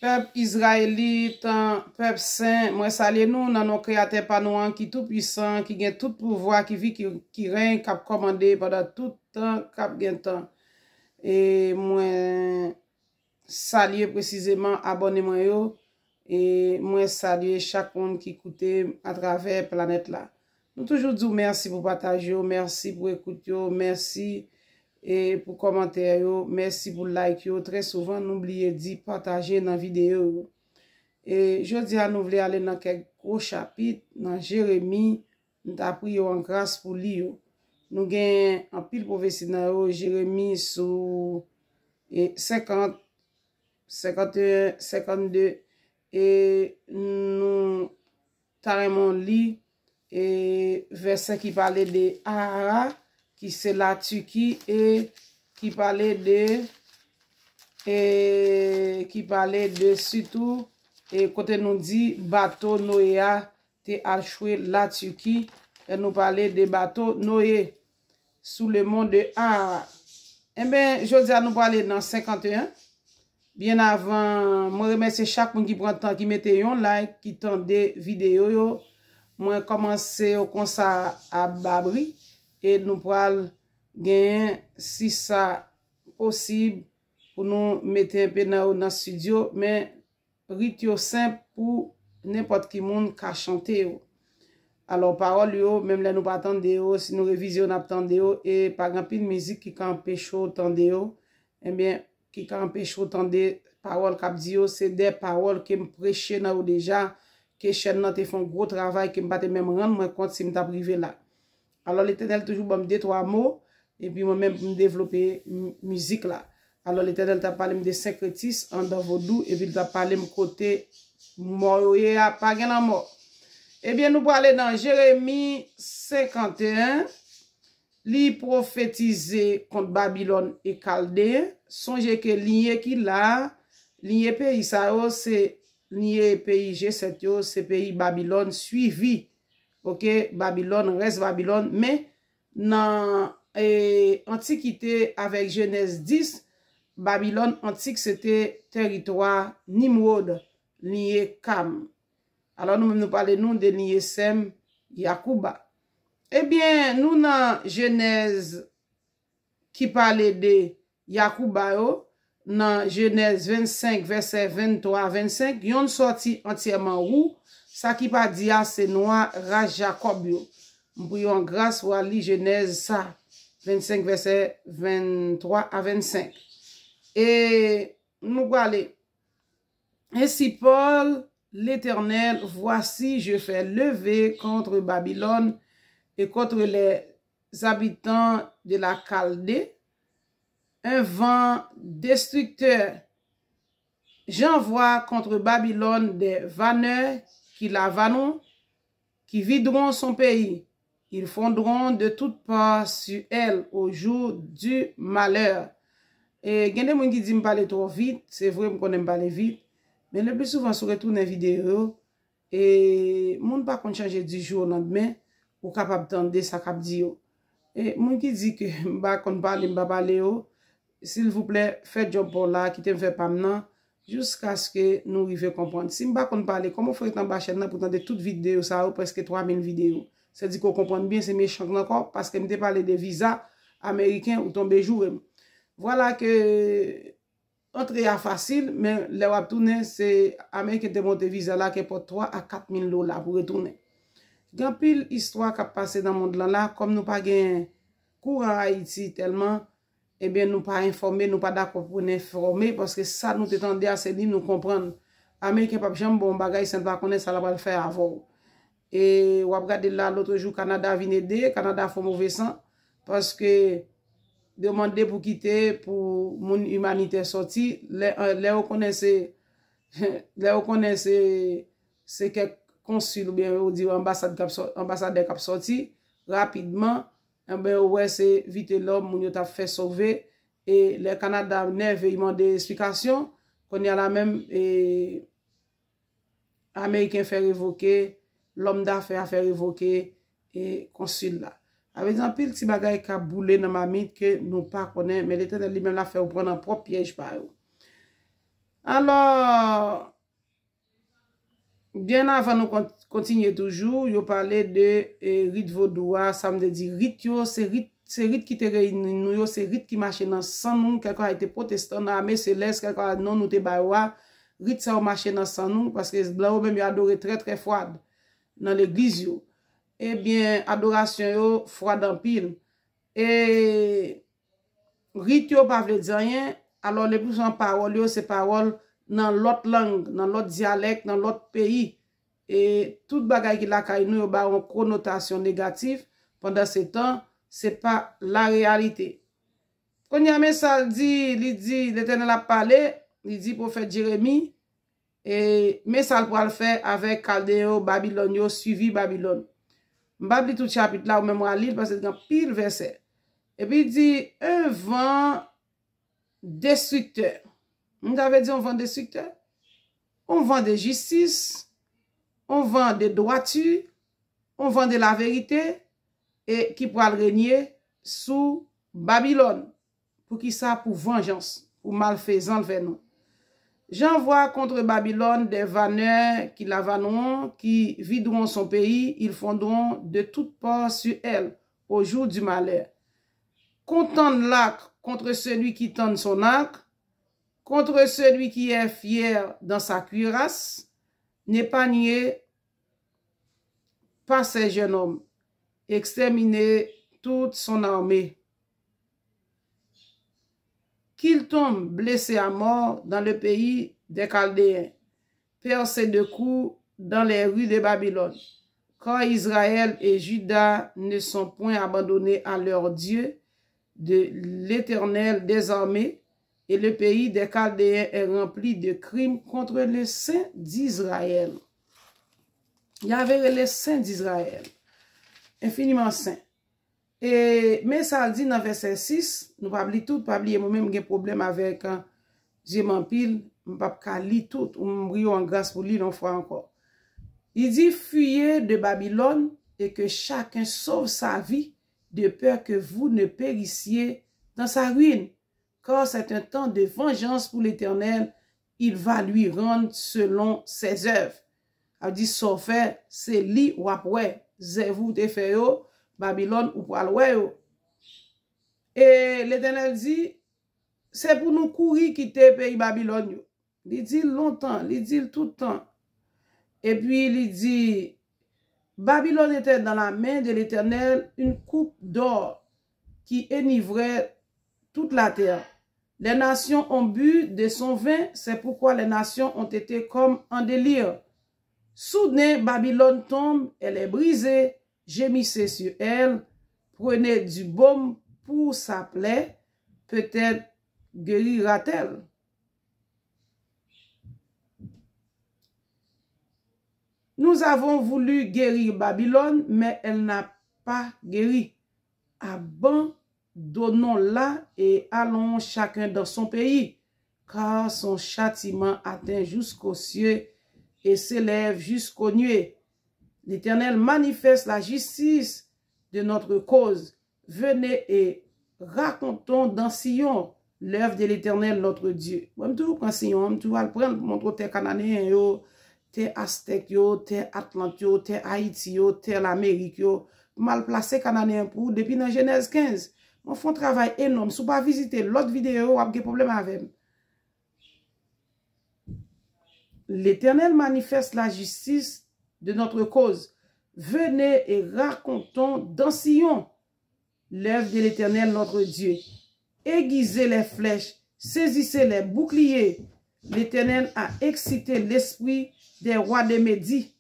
Peuple israélite, peuple saint, moi salue nous dans nos créateurs par nous qui tout puissant, qui gagne tout pouvoir, qui vit, qui règne, qui a commandé pendant tout temps, qui a gagne temps. Et moi saluer précisément abonnez-moi yo et moi saluer chaque monde qui écoute à travers planète là. Nous toujours disons merci pour partager, merci pour écouter, merci et pour commenter, merci pour like. Très souvent, n'oubliez de partager dans la vidéo. Et je dis à nous voulons aller dans quelques gros chapitres, dans Jérémie, nous avons prié en grâce pour lui. Nous avons un pile prophétie dans Jérémie sur 50, 51, 52, et nous avons lu et verset qui parlait de Ahara, qui c'est la Turquie, et qui parlait de surtout, et côté nous dit bateau Noé te achoué la Turquie, et nous parlait de bateau Noé sous le monde de Ahara. Eh bien, je dis à nous parler dans 51. Bien avant, moi remercie chaque monde qui prend le temps, qui mette un like, qui tente des vidéos. Moi commencer comme ça à Babri et nous pourrons gagner si ça possible pour nous mettre un peu dans le studio, mais ritio simple pour n'importe qui monde qui chanter. Alors parole yo, même là nous pas attendre si nous révision attendre et par exemple une musique qui quand empêche attendre eh bien qui quand empêche attendre parole cap dit c'est des paroles que me prêcher là déjà que chaîne nan te font gros travail que me pas même rendre moi compte si me t'a privé là. Alors l'Éternel toujours bon me deux trois mots et puis moi même me développer musique là. Alors l'Éternel t'a parlé de syncrétisme en dans vaudou et puis il t'a parlé me côté mort a pas gain la mort. Eh bien nous pour aller dans Jérémie 51 li prophétiser contre Babylone et Chaldée. Songez que lié qui là lié pays ça c'est lié pays G7 c'est pays Babylone suivi. OK, Babylone reste Babylone mais dans Antiquité avec Genèse 10, Babylone antique c'était territoire Nimrod, lié Cam. Alors nous parlons de lié Sem Yacouba. Eh bien, nous dans Genèse qui parlait de Yacouba dans Genèse 25 verset 23 25, yon sorti entièrement roux, ça qui pas dit c'est noir rage Jacob yo. M'prions grâce pour lire Genèse ça 25 verset 23 à 25. Et nous allons ainsi Paul l'Éternel, voici je fais lever contre Babylone et contre les habitants de la Chaldée un vent destructeur. J'envoie contre Babylone des vanneurs qui la vanneront, qui videront son pays. Ils fondront de toutes parts sur elle au jour du malheur. Et il y a des gens qui disent que je parle trop vite. C'est vrai que je ne parle vite. Mais le plus souvent, je retourne les vidéos. Et je ne peux pas changer du jour au lendemain pour capable d'entendre ça cap dit. Et moi qui dit que je ne peux pas parler, s'il vous plaît, faites job pour là, qui te fait pas maintenant, jusqu'à ce que nous arrivions à comprendre. Si je ne peux pas parler, comment faire dans la chaîne pour entendre toute vidéo, ça a presque 3000 vidéos. C'est-à-dire qu'on comprend bien, c'est méchant encore, parce que je me parlé de visa américain ou tomber jour. Voilà que entrer à facile, mais les wap tourner, c'est américain de monter visa là qui pour 3 à 4000 $ pour retourner. Grand pile histoire qui a passé dans le monde là, comme nous pas gain cours en Haïti tellement, eh bien nous pas informer, nous pas d'accord pour nous informer, parce que ça nous t'étendait à c'est nous comprendre. Américain pas jamais bon bagay, ça ne pas connaître ça la va le faire avant. Et ou regardez là l'autre jour Canada vient aider, Canada fait mauvais sang parce que demander pour quitter pour mon humanité sorti les reconnaissez c'est quelques consul ou bien ou dit ambassadeur qui sorti rapidement ben ouais c'est vite l'homme moun yo t'a fait sauver et le Canada nerve il demande des explications qu'on y a la même et américain fait révoquer l'homme d'affaires a fait révoquer et consul là. Avec un pile petit bagay qui a boulé dans ma mythe que nous pas connaît mais l'Éternel lui-même l'a fait prendre un propre piège par eux. Alors, bien avant nous continuer toujours, yo parlé de rite vaudois, ça me dit rite yo, c'est rite qui te réunit nous, c'est rite qui marche dans sang nous, quelqu'un a été protestant dans l'armée céleste, quelqu'un non nous te bawa, rite ça marche dans sang nous parce que blanc même yo adoré très froide dans l'église yo. Eh bien, adoration yo froide en pile. Et rite yo pas veut dire rien, alors les plus en parole yo c'est parole dans l'autre langue, dans l'autre dialecte, dans l'autre pays. Et toute bagaille qui la kay nou yo ba une connotation négative pendant ce temps, c'est pas la réalité. Quand y a message dit, l'Éternel a parlé, il dit prophète Jérémie et message pour le faire avec Chaldéo, Babylone, suivi Babylone. M'babli tout chapitre là ou même à lire parce que c'est un pile verset. Et puis il dit un vent destructeur. Vous avez dit on vend destructeur? On vend de justice, on vend de droiture, on vend de la vérité et qui pourra régner sous Babylone. Pour qui ça? Pour vengeance, pour malfaisant vers nous. J'envoie contre Babylone des vanneurs qui la vanneront, qui videront son pays, ils fondront de toutes parts sur elle au jour du malheur. Qu'on tende l'arc contre celui qui tend son arc, contre celui qui est fier dans sa cuirasse, n'est pas nié par ces jeunes hommes, exterminer toute son armée. Qu'il tombe blessé à mort dans le pays des Chaldéens, percé de coups dans les rues de Babylone. Car Israël et Juda ne sont point abandonnés à leur Dieu, de l'Éternel des armées, et le pays des Chaldéens est rempli de crimes contre les saints d'Israël. Il y avait les saints d'Israël, infiniment saints. Et, mais ça dit dans verset 6, nous pas oublier tout, pas oublier moi-même j'ai problème avec j'ai m'empile, je pas lire tout, ou m'brio en grâce pour lire une fois encore. Il dit fuyez de Babylone et que chacun sauve sa vie de peur que vous ne périssiez dans sa ruine. Car c'est un temps de vengeance pour l'Éternel, il va lui rendre selon ses œuvres. A dit sauf c'est li ou après, vous te fait yo Babylone ou pour aller. Et l'Éternel dit, c'est pour nous courir quitter pays Babylone. Il dit longtemps, il dit tout le temps. Et puis il dit, Babylone était dans la main de l'Éternel une coupe d'or qui enivrait toute la terre. Les nations ont bu de son vin, c'est pourquoi les nations ont été comme en délire. Soudain, Babylone tombe, elle est brisée. Gémissez sur elle, prenez du baume pour sa plaie, peut-être guérira-t-elle. Nous avons voulu guérir Babylone, mais elle n'a pas guéri. Abandonnons-la et allons chacun dans son pays, car son châtiment atteint jusqu'aux cieux et s'élève jusqu'aux nuées. L'Éternel manifeste la justice de notre cause. Venez et racontons dans Sion l'œuvre de l'Éternel notre Dieu. Moi, je prends Sion, je vais le prendre pour montrer tes Cananéens, tes Aztèques, tes Atlantes, tes Haïti, tes l'Amérique. Mal placé Cananéens pour depuis dans Genèse 15. On fait un travail énorme. Si vous ne visiter l'autre vidéo, vous avez des problèmes avec. L'Éternel manifeste la justice de notre cause. Venez et racontons dans Sion l'œuvre de l'Éternel notre Dieu. Aiguisez les flèches, saisissez les boucliers. L'Éternel a excité l'esprit des rois de Médie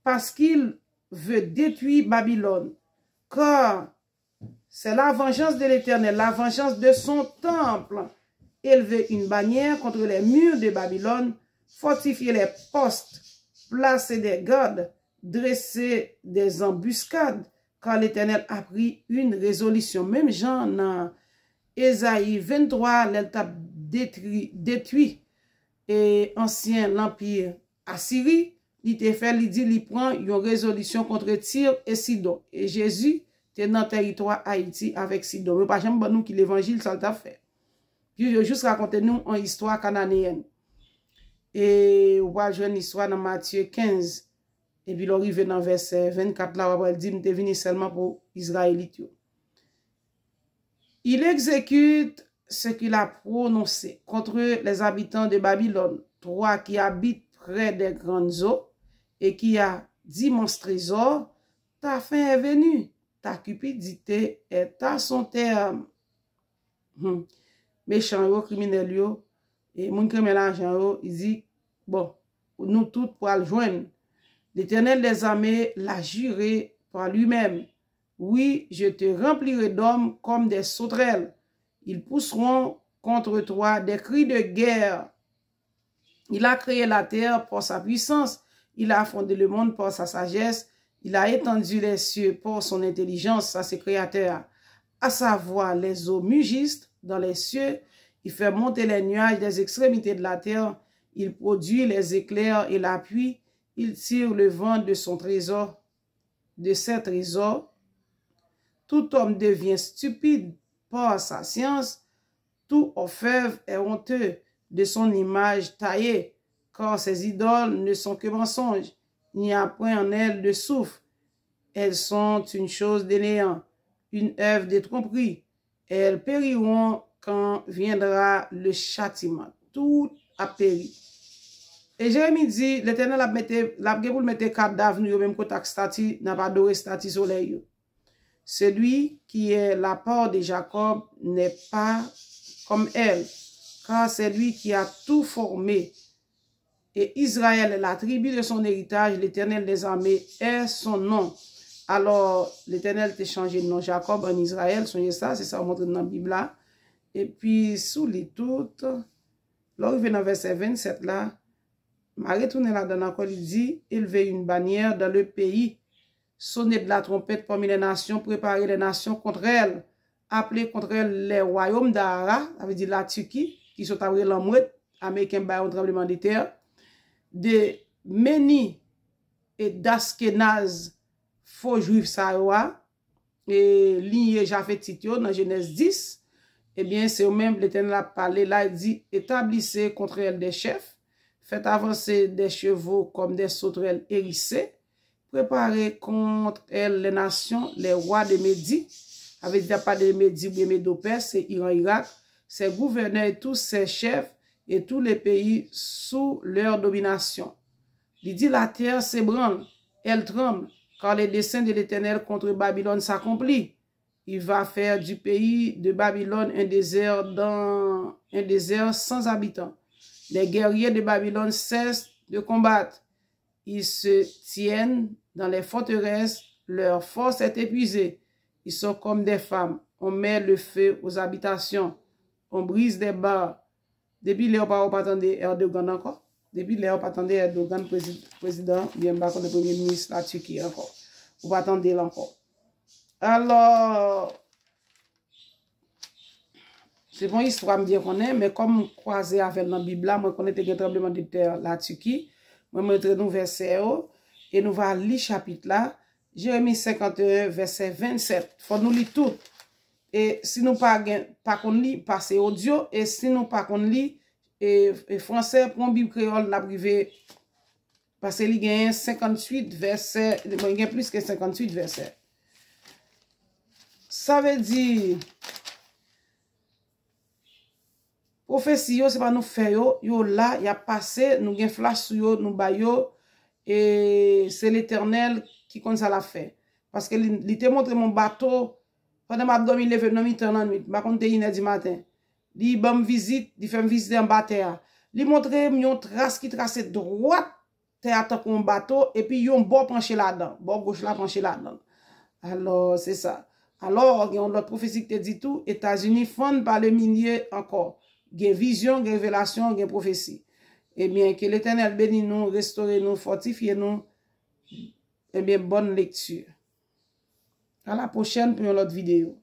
parce qu'il veut détruire Babylone. Car c'est la vengeance de l'Éternel, la vengeance de son temple. Élever une bannière contre les murs de Babylone, fortifier les postes, placer des gardes, dresser des embuscades, car l'Éternel a pris une résolution. Même Jean dans Ésaïe 23, l'État détruit et ancien l'empire Assyrie, il te fait, il dit, il prend une résolution contre Tyr et Sidon. Et Jésus était dans le territoire Haïti avec Sidon. Mais pas jamais nous qui l'évangile, ça t'a fait. Puis je juste raconter nous une histoire cananéenne. Et on va jouer une histoire dans Matthieu 15. Et puis l'arrivé dans verset 24 là, on va dire, m'te venu seulement pour Israélites. Il exécute ce qu'il a prononcé contre les habitants de Babylone, toi qui habites près des grandes eaux et qui a d'immenses trésors, ta fin est venue, ta cupidité est à son terme. Méchant yo, criminel yo, et moun qui met l'argent yo, il dit, bon, nous tous pour le joindre. L'Éternel des armées l'a juré par lui-même. Oui, je te remplirai d'hommes comme des sauterelles. Ils pousseront contre toi des cris de guerre. Il a créé la terre par sa puissance. Il a fondé le monde par sa sagesse. Il a étendu les cieux par son intelligence, ça c'est créateur. À savoir, les eaux mugissent dans les cieux. Il fait monter les nuages des extrémités de la terre. Il produit les éclairs et la pluie. Il tire le vent de son trésor, de ses trésors. Tout homme devient stupide par sa science. Tout orfèvre est honteux de son image taillée, car ses idoles ne sont que mensonges. Il n'y a point en elles de souffle. Elles sont une chose de néant, une œuvre de tromperie. Elles périront quand viendra le châtiment. Tout a péri. Et Jérémie dit, l'Éternel a pour le mettre cadavre, nous, même côté statue, n'a pas adoré statue soleil. Celui qui est la part de Jacob n'est pas comme elle, car c'est lui qui a tout formé. Et Israël est la tribu de son héritage, l'Éternel des armées est son nom. Alors, l'Éternel t'a changé de nom Jacob en Israël, songez ça, c'est ça on montre dans la Bible là. Et puis, sous les toutes, là, il vient dans verset 27 là, m'a retourné là-dedans encore, il dit, élever une bannière dans le pays, sonner de la trompette parmi les nations, préparer les nations contre elles, appeler contre elles les royaumes d'Ara, ça veut dire la Turquie, qui sont après l'Amouette, américain par un tremblement de terre, de Méni et d'Askenaz, faux juifs saoua, et lignée Japhétitio dans Genèse 10, eh bien, c'est au même l'Éternel a parlé là, il dit, établissez contre elles des chefs, faites avancer des chevaux comme des sauterelles hérissées, préparez contre elles les nations, les rois de Médie, avec déjà pas de Médie ou de Médo-Perse, c'est Iran, Irak, ses gouverneurs et tous ses chefs et tous les pays sous leur domination. Il dit la terre s'ébranle, elle tremble, car les desseins de l'Éternel contre Babylone s'accomplissent. Il va faire du pays de Babylone un désert sans habitants. Les guerriers de Babylone cessent de combattre. Ils se tiennent dans les forteresses, leur force est épuisée. Ils sont comme des femmes. On met le feu aux habitations. On brise des barres. Depuis là, on ne peut pas attendre Erdogan encore. Depuis là, on ne peut pas attendre Erdogan, président, bien bas comme le premier ministre de la Turquie encore. On va attendre là encore. Alors, c'est une histoire me dire qu'on est, mais comme croisé avec la Bible, moi, connais un tremblement de terre la Turquie, moi, je vais nous verset et nous allons lire chapitre là, Jérémie 51, verset 27. Il faut nous lire tout. Et si nous pas qu'on lit, passer audio, et si nous pas qu'on lit, et français, pour Bible créole, la privé, parce qu'il y a 58 versets, il y a plus que 58 versets. Ça veut dire, prophétie, c'est pas nous faire, yo là, y a passé, nous gen flash sur yo, nous bayo, et c'est l'Éternel qui compte ça la fait. Parce que il te montre mon bateau, pendant que je dormi, levé dans mi temps, je compte 1h du matin. Il m'a visite, il fait me visiter en bateau. Il montre une trace qui trace droite, terre comme un bateau, et puis yon bord penché là-dedans, bord gauche là penché là-dedans. Alors, c'est ça. Alors, il y a une autre prophétie qui te dit tout, États-Unis fondent par le milieu encore. Il y a vision, il y a révélation, il y a prophétie. Eh bien, que l'Éternel bénisse nous, restaure nous, fortifie nous. Eh bien, bonne lecture. À la prochaine pour une autre vidéo.